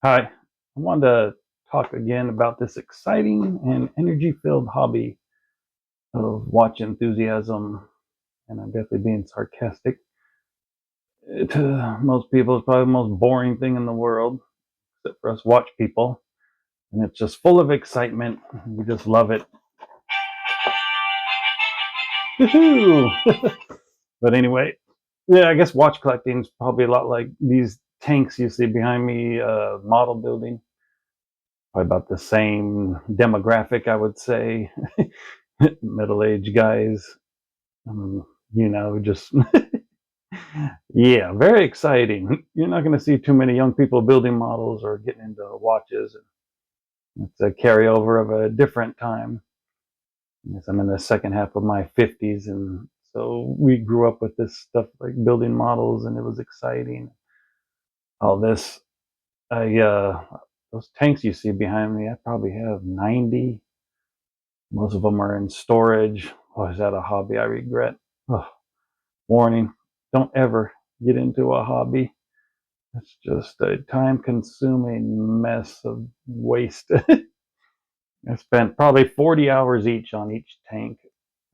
Hi, I wanted to talk again about this exciting and energy-filled hobby of watch enthusiasm, and I'm definitely being sarcastic. To most people, it's probably the most boring thing in the world, except for us watch people, and it's just full of excitement. We just love it. But anyway, yeah, I guess watch collecting is probably a lot like these tanks you see behind me, model building. Probably about the same demographic, I would say. Middle-aged guys, um, just yeah, very exciting. You're not going to see too many young people building models or getting into watches. It's a carryover of a different time. Yes, I'm in the second half of my 50s, and so we grew up with this stuff like building models, and it was exciting. All this, I those tanks you see behind me, I probably have 90. Most of them are in storage. Oh, is that a hobby I regret? Oh, warning, don't ever get into a hobby. It's just a time consuming mess of waste. I spent probably 40 hours each on each tank.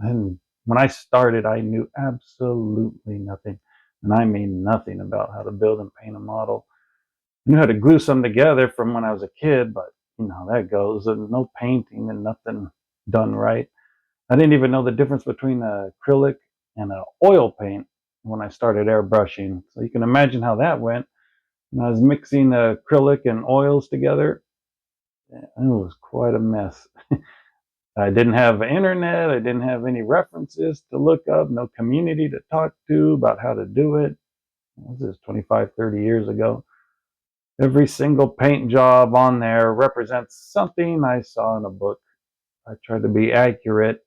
And when I started, I knew absolutely nothing. And I mean nothing about how to build and paint a model. I knew how to glue some together from when I was a kid, but you know how that goes. And no painting and nothing done right. I didn't even know the difference between acrylic and an oil paint when I started airbrushing. So you can imagine how that went. When I was mixing acrylic and oils together, it was quite a mess. I didn't have internet. I didn't have any references to look up, no community to talk to about how to do it. This is 25, 30 years ago. Every single paint job on there represents something I saw in a book. I tried to be accurate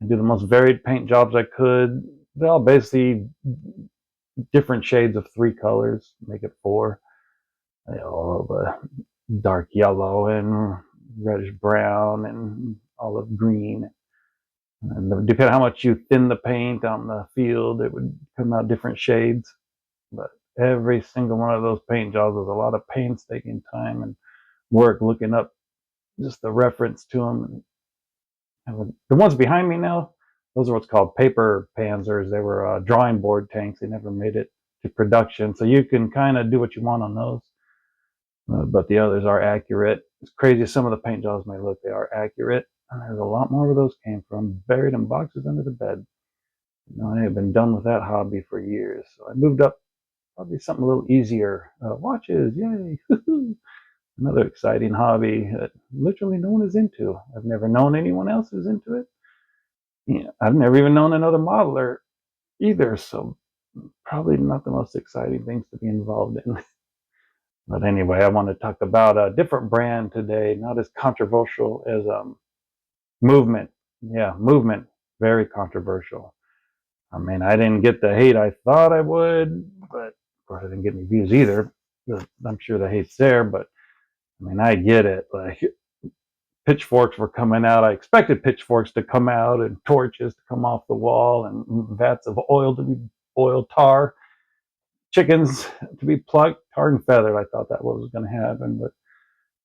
and do the most varied paint jobs I could. They're all basically different shades of three colors, make it four. The dark yellow and reddish brown and olive green. And depending on how much you thin the paint on the field, it would come out different shades. But every single one of those paint jobs was a lot of painstaking time and work looking up just the reference to them. And the ones behind me now, those are what's called paper panzers. They were drawing board tanks. They never made it to production. So you can kind of do what you want on those. But the others are accurate. As crazy as some of the paint jobs may look, they are accurate. And there's a lot more where those came from, buried in boxes under the bed. I have been done with that hobby for years. So I moved up probably something a little easier. Watches, yay! Another exciting hobby that literally no one is into. I've never known anyone else who's into it. Yeah, I've never even known another modeler either. So probably not the most exciting things to be involved in. But anyway, I want to talk about a different brand today, not as controversial as Movement. Yeah, Movement. Very controversial. I mean, I didn't get the hate I thought I would, but of course I didn't get any views either. I'm sure the hate's there, but I mean, I get it. Like pitchforks were coming out. I expected pitchforks to come out and torches to come off the wall and vats of oil to be boiled, tar, chickens to be plucked, tarred and feathered. I thought that was going to happen, but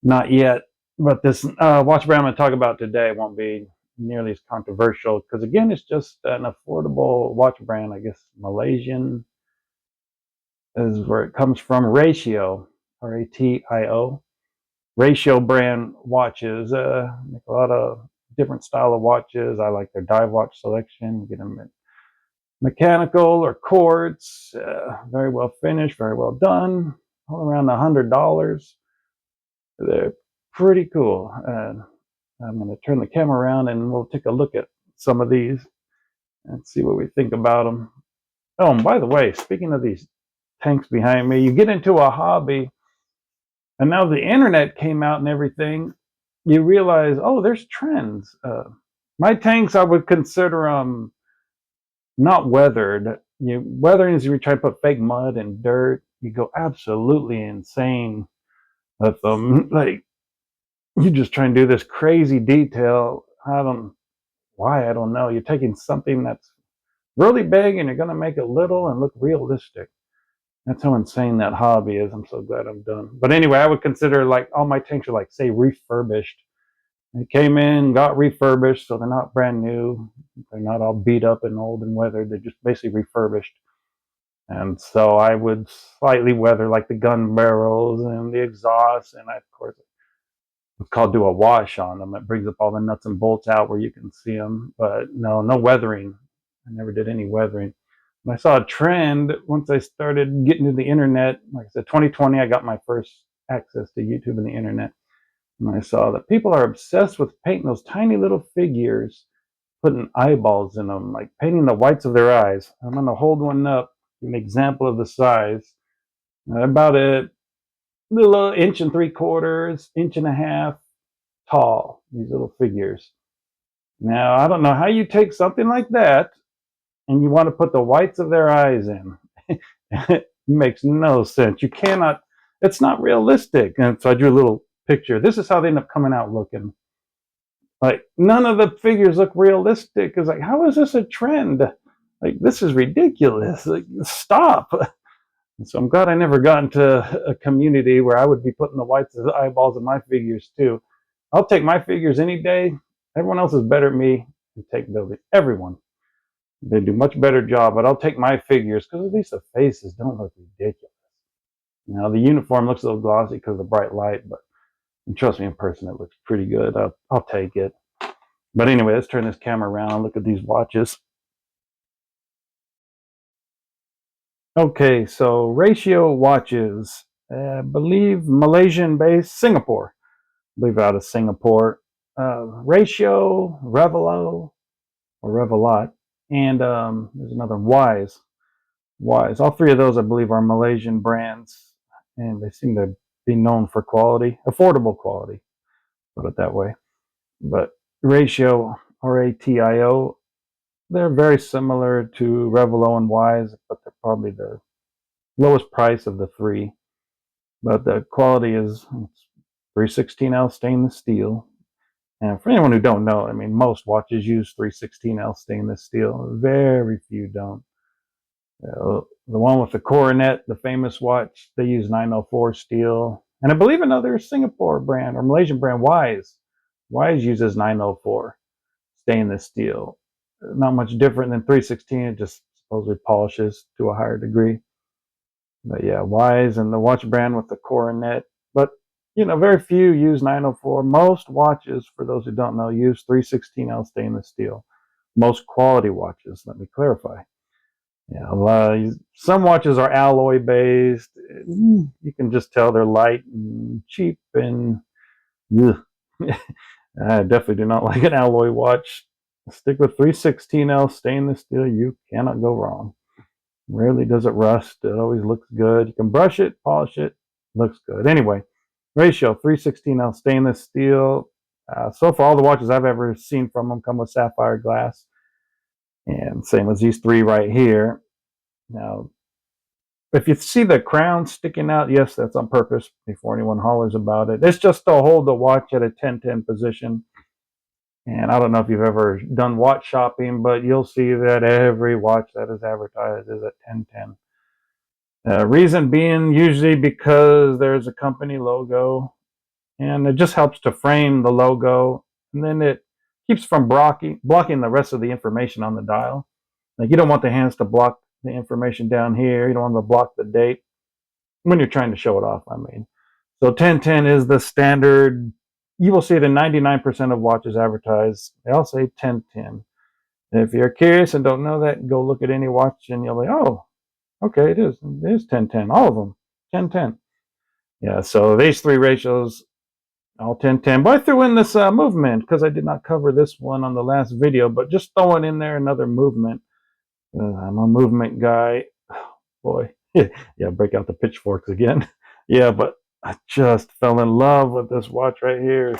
not yet. But this watch brand I'm going to talk about today won't be nearly as controversial because, again, it's just an affordable watch brand. I guess Malaysian is where it comes from. Ratio, Ratio. Ratio brand watches make a lot of different style of watches. I like their dive watch selection. You get them in mechanical or quartz, very well finished, very well done, all around $100. They're pretty cool. I'm going to turn the camera around and we'll take a look at some of these and see what we think about them. Oh, and by the way, speaking of these tanks behind me, you get into a hobby and now the internet came out and everything, you realize, oh, there's trends. My tanks, I would consider not weathered. Weathering is you try to put fake mud and dirt. You go absolutely insane with them. Like, you just try and do this crazy detail. I don't know. You're taking something that's really big and you're going to make it little and look realistic. That's how insane that hobby is. I'm so glad I'm done. But anyway, I would consider like all my tanks are like, say, refurbished. They came in, got refurbished, so they're not brand new. They're not all beat up and old and weathered. They're just basically refurbished. And so I would slightly weather like the gun barrels and the exhausts, and I, of course, it's called do a wash on them. It brings up all the nuts and bolts out where you can see them, but no weathering. I never did any weathering. And I saw a trend once I started getting to the internet. Like I said, 2020, I got my first access to YouTube and the internet. And I saw that people are obsessed with painting those tiny little figures, putting eyeballs in them, like painting the whites of their eyes. I'm going to hold one up, an example of the size. About a little inch and 3/4, inch and a half tall, these little figures. Now, I don't know how you take something like that and you want to put the whites of their eyes in. It makes no sense. You cannot, it's not realistic. And so I drew a little picture. This is how they end up coming out looking. Like, none of the figures look realistic. It's like, how is this a trend? Like, this is ridiculous. Like, stop. And so I'm glad I never got into a community where I would be putting the whites of the eyeballs in my figures too. I'll take my figures any day. Everyone else is better at me and take building. Everyone. They do much better job, but I'll take my figures because at least the faces don't look ridiculous. Now the uniform looks a little glossy because of the bright light, but trust me, in person it looks pretty good. I'll take it. But anyway, let's turn this camera around and look at these watches. Okay, so Ratio watches. I believe Malaysian based, Singapore. I believe out of Singapore. Ratio, Revelo, or Revelot, and there's another Wise. Wise. All three of those, I believe, are Malaysian brands, and they seem to be known for quality, affordable quality, put it that way. But Ratio, Ratio, they're very similar to Revelo and Wise, but they're probably the lowest price of the three. But the quality is 316L stainless steel. And for anyone who don't know, I mean, most watches use 316L stainless steel. Very few don't. The one with the coronet, the famous watch, they use 904 steel. And I believe another Singapore brand or Malaysian brand, Wise. Wise uses 904 stainless steel. Not much different than 316. It just supposedly polishes to a higher degree. But yeah, Wise and the watch brand with the coronet. But very few use 904. Most watches, for those who don't know, use 316L stainless steel. Most quality watches, let me clarify. Yeah, some watches are alloy based. You can just tell they're light and cheap, and I definitely do not like an alloy watch. Stick with 316L stainless steel. You cannot go wrong. Rarely does it rust. It always looks good. You can brush it, polish it, looks good. Anyway, Ratio 316L stainless steel. So far, all the watches I've ever seen from them come with sapphire glass. And same as these three right here. Now, if you see the crown sticking out, yes, that's on purpose before anyone hollers about it. It's just to hold the watch at a 10-10 position. And I don't know if you've ever done watch shopping, but you'll see that every watch that is advertised is at 10-10. Reason being usually because there's a company logo, and it just helps to frame the logo, and then it keeps from blocking the rest of the information on the dial. Like, you don't want the hands to block the information down here. You don't want to block the date when you're trying to show it off, I mean. So 10-10 is the standard. You will see it in 99% of watches advertised. They all say 10-10. And if you're curious and don't know that, go look at any watch and you'll be, oh, okay, it is 10-10. All of them, 10-10. Yeah, so these three ratios, all 10-10. But I threw in this movement because I did not cover this one on the last video, but just throwing in there another movement. I'm a movement guy. Oh, boy. Yeah, break out the pitchforks again. Yeah, but I just fell in love with this watch right here.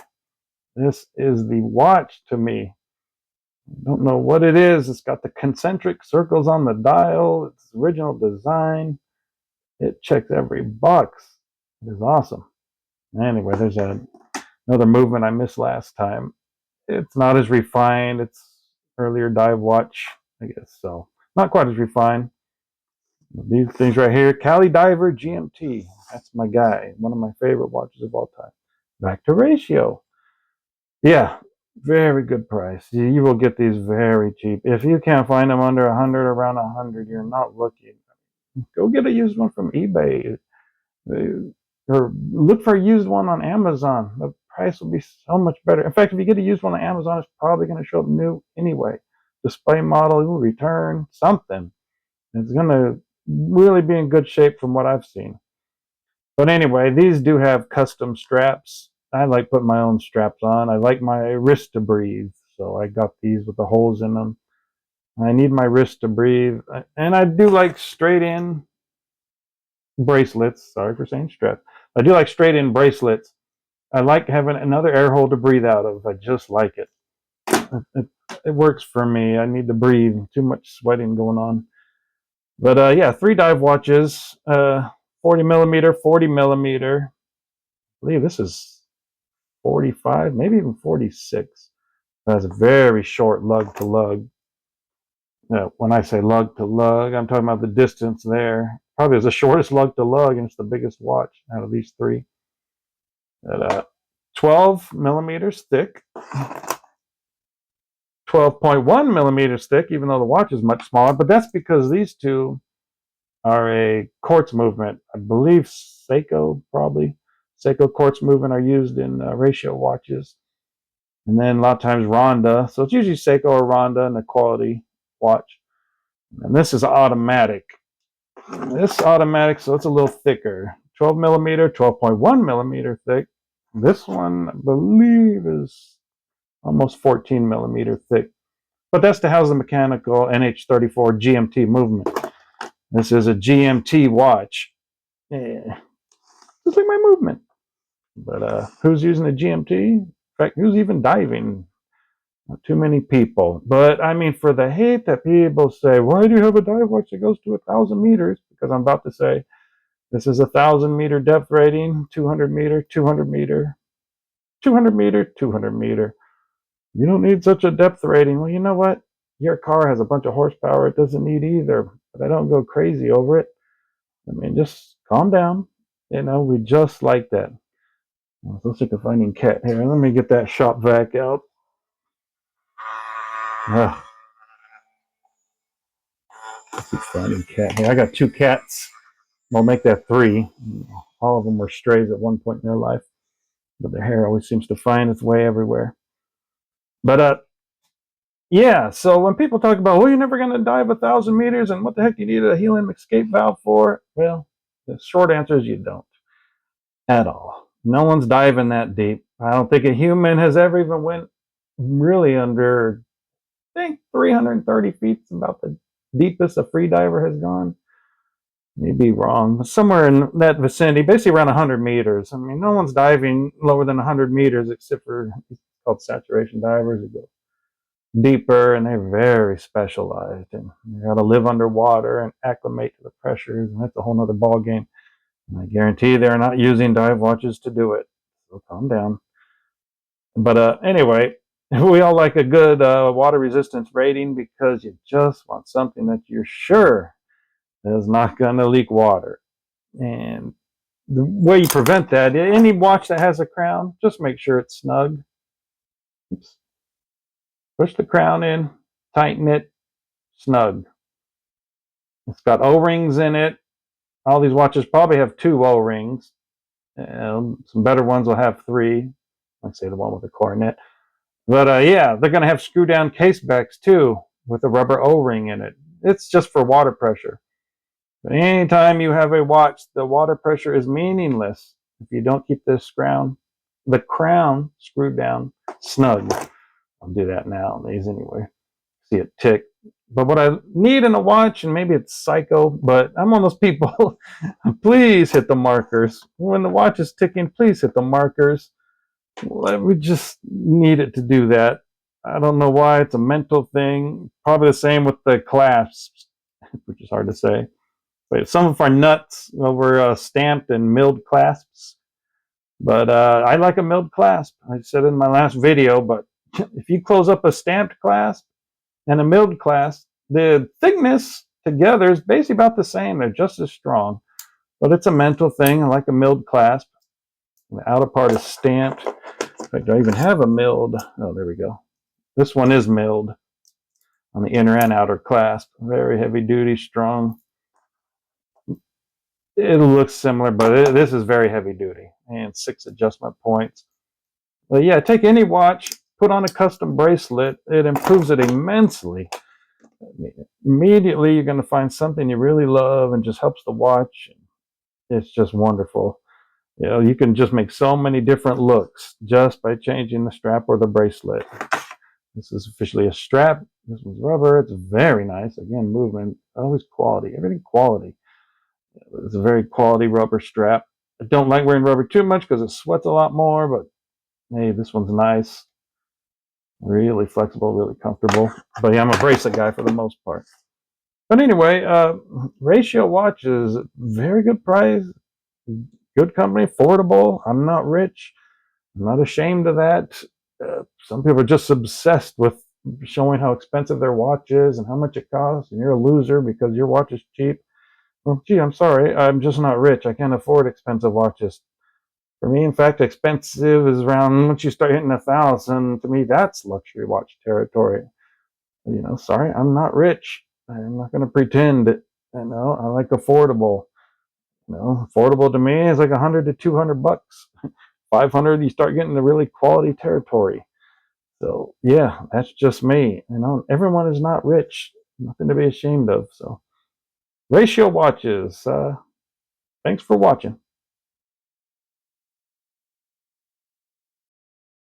This is the watch to me. I don't know what it is. It's got the concentric circles on the dial. It's original design. It checks every box. It is awesome. Anyway, there's another movement I missed last time. It's not as refined. It's earlier dive watch, I guess. So not quite as refined. These things right here, Cali Diver GMT. That's my guy. One of my favorite watches of all time. Back to ratio. Yeah, very good price. You will get these very cheap. If you can't find them under 100, around 100, you're not looking. Go get a used one from eBay, or look for a used one on Amazon. The price will be so much better. In fact, if you get a used one on Amazon, it's probably going to show up new anyway. Display model, you'll return something. It's going to really be in good shape from what I've seen. But anyway, these do have custom straps. I like putting my own straps on. I like my wrist to breathe, so I got these with the holes in them. I need my wrist to breathe, and I do like straight in bracelets. Sorry for saying straps. I do like straight in bracelets. I like having another air hole to breathe out of. I just like it. It works for me. I need to breathe. Too much sweating going on. But yeah, 3 dive watches, 40 millimeter, 40 millimeter. I believe this is 45, maybe even 46. That's a very short lug to lug. When I say lug to lug, I'm talking about the distance there. Probably is the shortest lug to lug, and it's the biggest watch out of these 3. At 12 millimeters thick, 12.1 millimeters thick, even though the watch is much smaller. But that's because these 2 are a quartz movement. I believe Seiko, probably. Seiko quartz movement are used in ratio watches. And then a lot of times Ronda. So it's usually Seiko or Ronda in the quality watch. And this is automatic. This automatic, so it's a little thicker. 12 millimeter, 12.1 millimeter thick. This one, I believe, is almost 14 millimeter thick. But that's to house the mechanical NH34 GMT movement. This is a GMT watch. Yeah. Just like my movement. But who's using a GMT? In fact, who's even diving? Not too many people. But I mean, for the hate that people say, why do you have a dive watch that goes to 1,000 meters? Because I'm about to say, this is a 1,000-meter depth rating, 200 meter, 200 meter, 200 meter, 200 meter. You don't need such a depth rating. Well, you know what? Your car has a bunch of horsepower. It doesn't need either. But I don't go crazy over it. I mean, just calm down. You know, we just like that. I'm so sick of finding cat hair. Let me get that shop vac out. Ugh. I keep finding cat hair. I got 2 cats. I'll make that 3. All of them were strays at one point in their life. But their hair always seems to find its way everywhere. But yeah, so when people talk about, well, you're never going to dive 1,000 meters, and what the heck do you need a helium escape valve for? Well, the short answer is you don't. At all. No one's diving that deep. I don't think a human has ever even went really under, I think 330 feet is about the deepest a free diver has gone. Maybe wrong, but somewhere in that vicinity, basically around 100 meters. I mean, no one's diving lower than 100 meters except for called saturation divers who go deeper, and they're very specialized, and you got to live underwater and acclimate to the pressures, and that's a whole nother ball game. And I guarantee they're not using dive watches to do it. So calm down. But anyway, we all like a good water resistance rating because you just want something that you're sure is not going to leak water. And the way you prevent that, any watch that has a crown, just make sure it's snug. Oops. Push the crown in, tighten it, snug. It's got O-rings in it. All these watches probably have 2 O-rings. Some better ones will have 3. I'd say the one with the coronet. But yeah, they're going to have screw down casebacks too with a rubber O-ring in it. It's just for water pressure. But anytime you have a watch, the water pressure is meaningless if you don't keep the crown screwed down snug. I'll do that nowadays anyway. See it tick. But what I need in a watch, and maybe it's psycho, but I'm one of those people, please hit the markers. When the watch is ticking, please hit the markers. We just need it to do that. I don't know why. It's a mental thing. Probably the same with the clasps, which is hard to say. But some of our nuts over stamped and milled clasps. But I like a milled clasp. I said in my last video, but if you close up a stamped clasp and a milled clasp, the thickness together is basically about the same. They're just as strong, but it's a mental thing. I like a milled clasp. The outer part is stamped. In fact, I even have a milled. Oh, there we go. This one is milled on the inner and outer clasp. Very heavy duty, strong. It looks similar, but this is very heavy duty. And 6 adjustment points. But yeah, take any watch, put on a custom bracelet. It improves it immensely. Immediately, you're going to find something you really love and just helps the watch. It's just wonderful. You know, you can just make so many different looks just by changing the strap or the bracelet. This is officially a strap. This one's rubber. It's very nice. Again, movement, always quality. Everything quality. It's a very quality rubber strap. I don't like wearing rubber too much because it sweats a lot more, but hey, this one's nice. Really flexible, really comfortable. But yeah, I'm a bracelet guy for the most part. But anyway, Ratio watch is very good price, good company, affordable. I'm not rich. I'm not ashamed of that. Some people are just obsessed with showing how expensive their watch is and how much it costs, and you're a loser because your watch is cheap. Well, gee, I'm sorry. I'm just not rich. I can't afford expensive watches. For me, in fact, expensive is around, once you start hitting 1,000, to me, that's luxury watch territory. You know, sorry, I'm not rich. I'm not going to pretend it. You know, I like affordable. You know, affordable to me is like 100 to 200 bucks. 500, you start getting the really quality territory. So yeah, that's just me. You know, everyone is not rich. Nothing to be ashamed of. So Ratio watches. Thanks for watching.